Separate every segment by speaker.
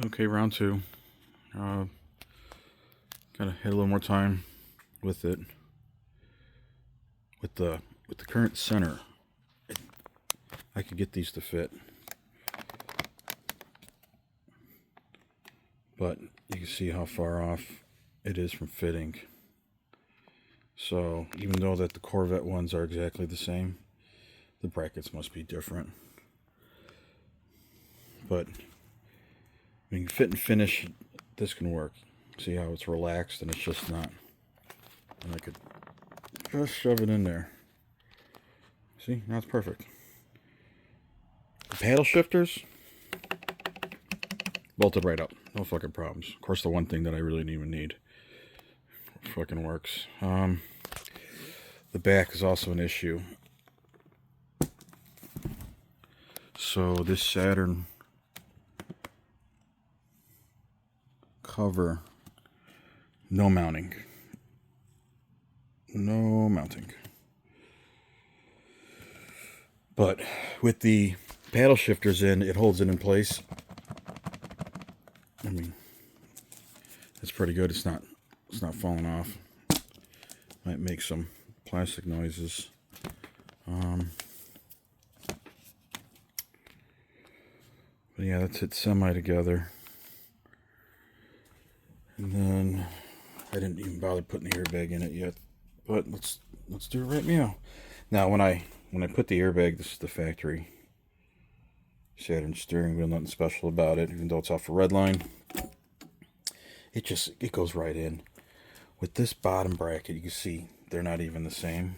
Speaker 1: Okay, round two. Gotta hit a little more time with it. With the current center, I could get these to fit, but you can see how far off it is from fitting. So even though that the Corvette ones are exactly the same, the brackets must be different. But I mean, fit and finish, this can work. See how it's relaxed and it's just not. And I could just shove it in there. See, now it's perfect. The paddle shifters bolted right up. No fucking problems. Of course, the one thing that I really didn't even need fucking works. The back is also an issue. So this Saturn cover, no mounting. No mounting. But with the paddle shifters in, it holds it in place. I mean, it's pretty good. It's not falling off. Might make some plastic noises. But yeah, that's it semi together. And then I didn't even bother putting the airbag in it yet. But let's do it right now. Now when I put the airbag, this is the factory Saturn steering wheel, nothing special about it, even though it's off a red line. It goes right in. With this bottom bracket, you can see they're not even the same.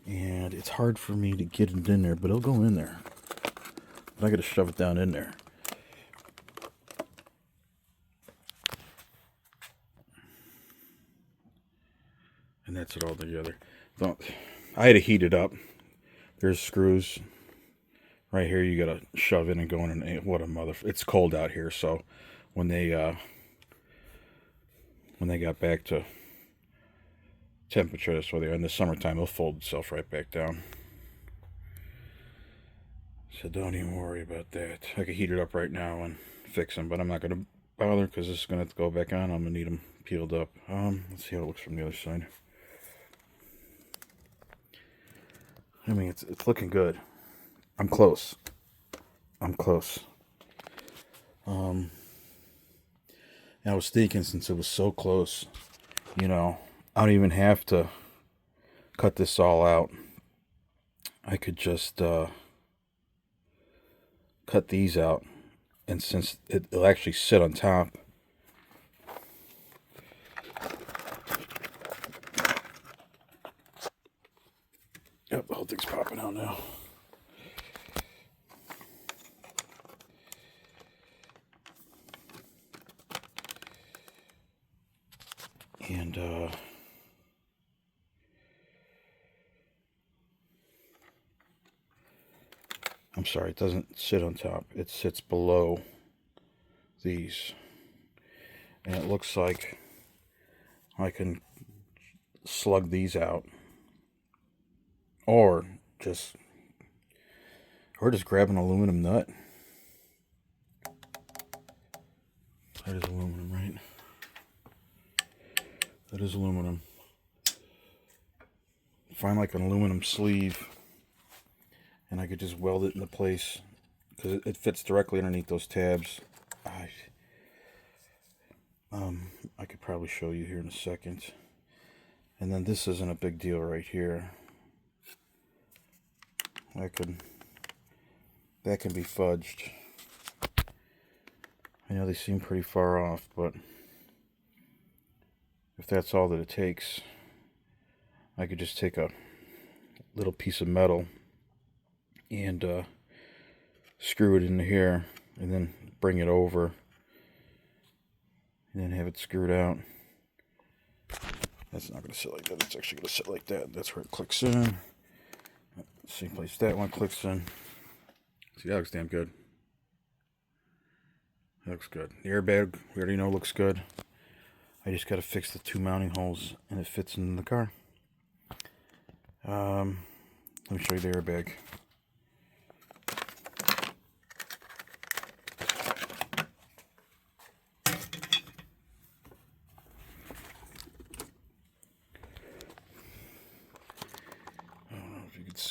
Speaker 1: And it's hard for me to get it in there, but it'll go in there. But I gotta shove it down in there. And that's it all together. I had to heat it up. There's screws right here. You gotta shove in and go in. And what a mother! It's cold out here, so when they got back to temperature, that's where they are. In the summertime, it'll fold itself right back down. So don't even worry about that. I could heat it up right now and fix them, but I'm not gonna bother because this is gonna have to go back on. I'm gonna need them peeled up. Let's see how it looks from the other side. I mean, it's looking good. I'm close. And I was thinking, since it was so close, I don't even have to cut this all out. I could just cut these out, and since it'll actually sit on top, yep, the whole thing's popping out now. And I'm sorry, it doesn't sit on top. It sits below these. And it looks like I can slug these out. Or just grab an aluminum nut. That is aluminum, right? That is aluminum. Find like an aluminum sleeve, and I could just weld it into place because it fits directly underneath those tabs. I could probably show you here in a second. And then this isn't a big deal right here. That can be fudged. I know they seem pretty far off, but if that's all that it takes, I could just take a little piece of metal and screw it into here, and then bring it over, and then have it screwed out. That's not going to sit like that. It's actually going to sit like that. That's where it clicks in. Same place that one clicks in. See, that looks damn good. That looks good. The airbag, we already know, looks good. I just got to fix the two mounting holes, and it fits in the car. Let me show you the airbag.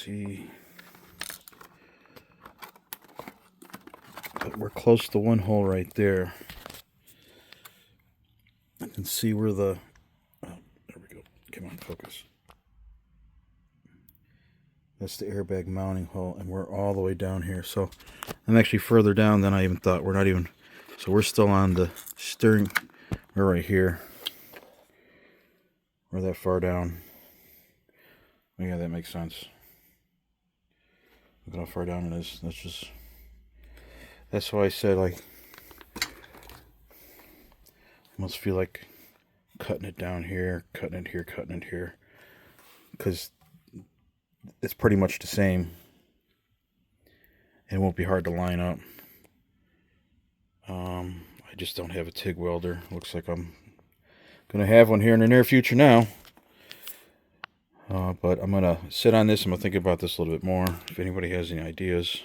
Speaker 1: see. But we're close to one hole right there. I can see where the... Oh, there we go. Come on, focus. That's the airbag mounting hole, and we're all the way down here. So I'm actually further down than I even thought. We're not even... So we're still on the steering... We're right here. We're that far down. Yeah, that makes sense. Look at how far down it is. That's just... That's why I said, like... I must feel like cutting it down here, cutting it here, cutting it here. Because it's pretty much the same. It won't be hard to line up. I just don't have a TIG welder. Looks like I'm going to have one here in the near future now. But I'm going to sit on this. I'm going to think about this a little bit more. If anybody has any ideas.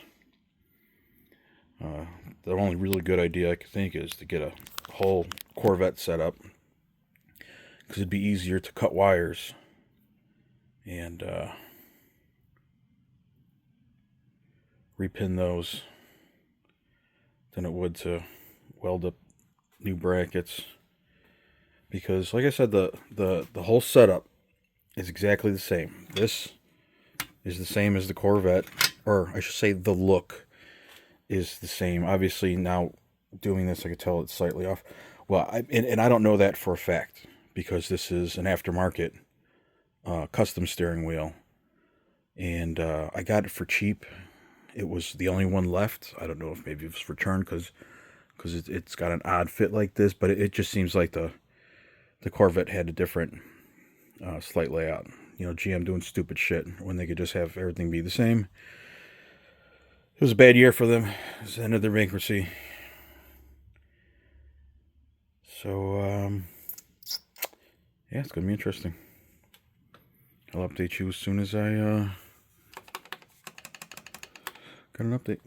Speaker 1: The only really good idea I could think is to get a whole Corvette set up. Because it'd be easier to cut wires. And repin those than it would to weld up new brackets, because like I said, the whole setup is exactly the same. This is the same as the Corvette, or I should say the look is the same. Obviously now doing this I could tell it's slightly off. Well, and I don't know that for a fact, because this is an aftermarket custom steering wheel, and I got it for cheap. It was the only one left. I don't know if maybe it was returned because it's got an odd fit like this, but it just seems like the Corvette had a different slight layout. You know, GM doing stupid shit when they could just have everything be the same. It was a bad year for them. It was the end of their bankruptcy. So, yeah, it's going to be interesting. I'll update you as soon as I got an update.